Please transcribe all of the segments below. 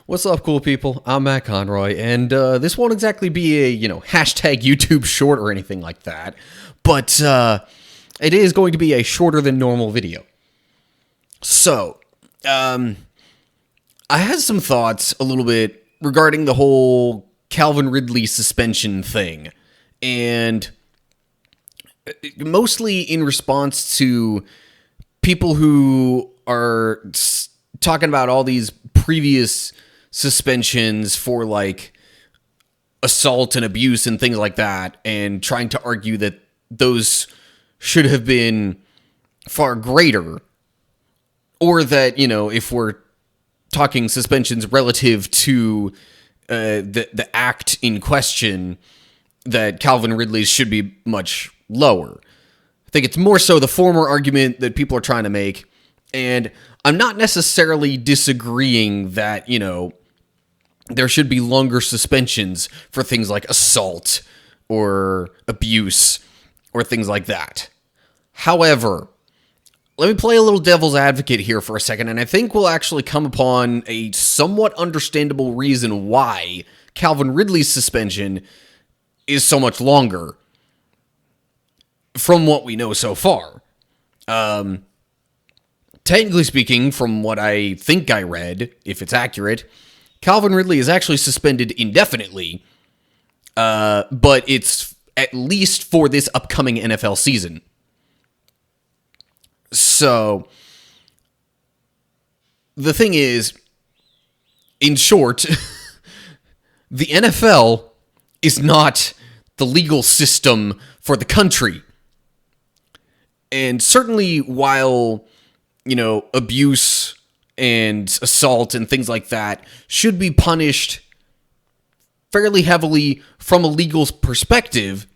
What's up, cool people? I'm Matt Conroy, and this won't exactly be a, hashtag YouTube short or anything like that, but it is going to be a shorter than normal video. So, I had some thoughts a little bit regarding the whole Calvin Ridley suspension thing, and mostly in response to people who are talking about all these previous suspensions for like assault and abuse and things like that, and trying to argue that those should have been far greater, or that, if we're talking suspensions relative to the act in question, that Calvin Ridley's should be much lower. I think it's more so the former argument that people are trying to make, and I'm not necessarily disagreeing that, there should be longer suspensions for things like assault or abuse or things like that. However, let me play a little devil's advocate here for a second, and I think we'll actually come upon a somewhat understandable reason why Calvin Ridley's suspension is so much longer from what we know so far. Technically speaking, from what I think I read, if it's accurate, Calvin Ridley is actually suspended indefinitely, but it's at least for this upcoming NFL season. So, the thing is, in short, the NFL is not the legal system for the country. And certainly while, abuse and assault and things like that should be punished fairly heavily from a legal perspective,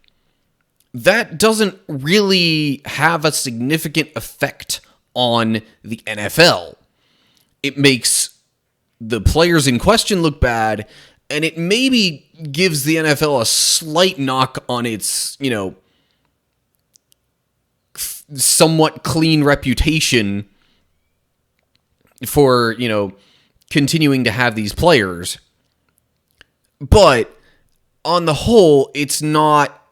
that doesn't really have a significant effect on the NFL. It makes the players in question look bad, and it maybe gives the NFL a slight knock on its, somewhat clean reputation for, continuing to have these players. But on the whole, it's not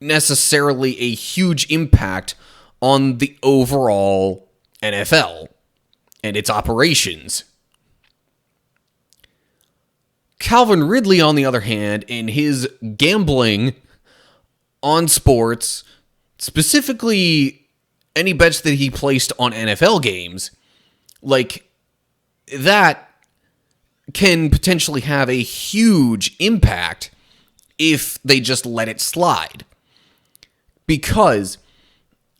necessarily a huge impact on the overall NFL and its operations. Calvin Ridley, on the other hand, in his gambling on sports, specifically any bets that he placed on NFL games, like, that can potentially have a huge impact if they just let it slide. Because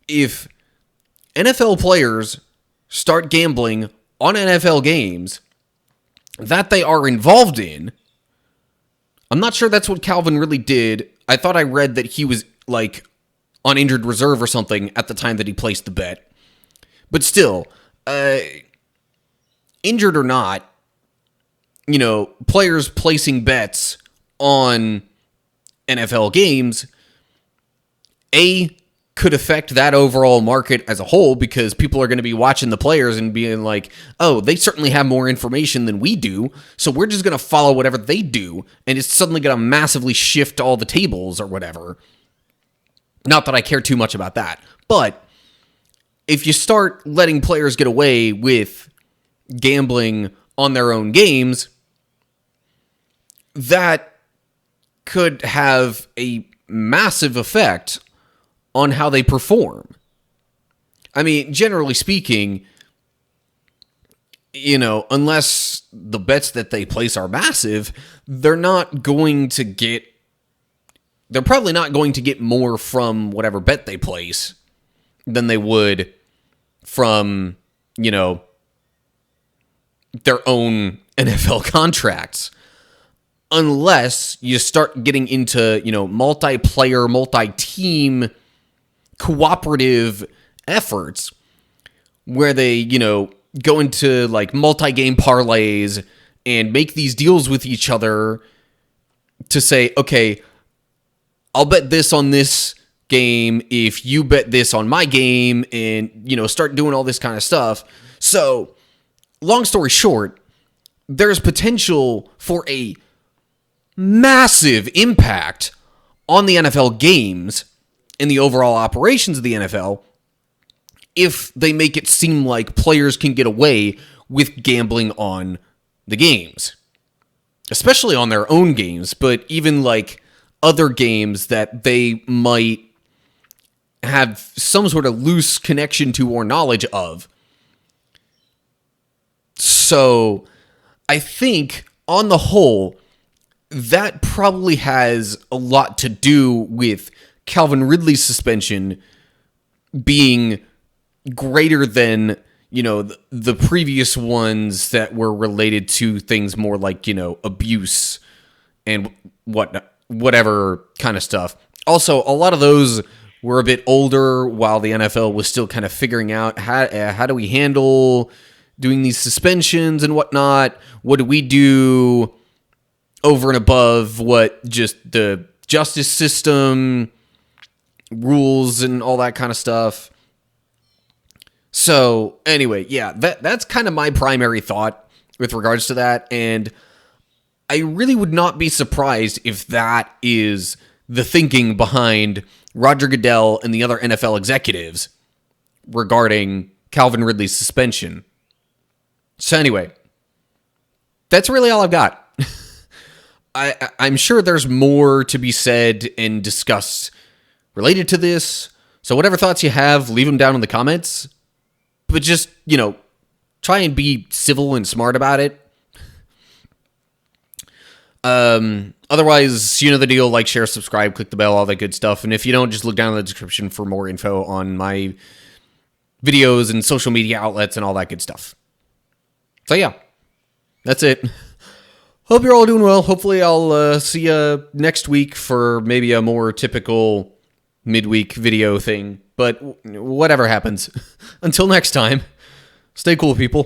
if NFL players start gambling on NFL games that they are involved in, I'm not sure that's what Calvin Ridley did. I thought I read that he was, like, on injured reserve or something at the time that he placed the bet. But still, injured or not, players placing bets on NFL games, could affect that overall market as a whole, because people are going to be watching the players and being like, oh, they certainly have more information than we do, so we're just going to follow whatever they do, and it's suddenly going to massively shift all the tables or whatever. Not that I care too much about that, but if you start letting players get away with gambling on their own games, that could have a massive effect on how they perform. I mean, generally speaking, unless the bets that they place are massive, they're probably not going to get more from whatever bet they place than they would from, their own NFL contracts. Unless you start getting into, multiplayer, multi-team, cooperative efforts where they, go into like multi-game parlays and make these deals with each other to say, okay, I'll bet this on this game if you bet this on my game, and, start doing all this kind of stuff. So, long story short, there's potential for a massive impact on the NFL games and the overall operations of the NFL if they make it seem like players can get away with gambling on the games, especially on their own games, but even like other games that they might have some sort of loose connection to or knowledge of. So I think on the whole, that probably has a lot to do with Calvin Ridley's suspension being greater than, the previous ones that were related to things more like, abuse and whatever kind of stuff. Also, a lot of those were a bit older while the NFL was still kind of figuring out how do we handle doing these suspensions and whatnot. What do we do over and above what just the justice system rules and all that kind of stuff. So anyway, yeah, that's kind of my primary thought with regards to that. And I really would not be surprised if that is the thinking behind Roger Goodell and the other NFL executives regarding Calvin Ridley's suspension. So anyway, that's really all I've got. I'm sure there's more to be said and discussed related to this. So whatever thoughts you have, leave them down in the comments. But just, try and be civil and smart about it. Otherwise, the deal. Like, share, subscribe, click the bell, all that good stuff. And if you don't, just look down in the description for more info on my videos and social media outlets and all that good stuff. So yeah, that's it. Hope you're all doing well. Hopefully I'll see you next week for maybe a more typical midweek video thing. But whatever happens, until next time, stay cool, people.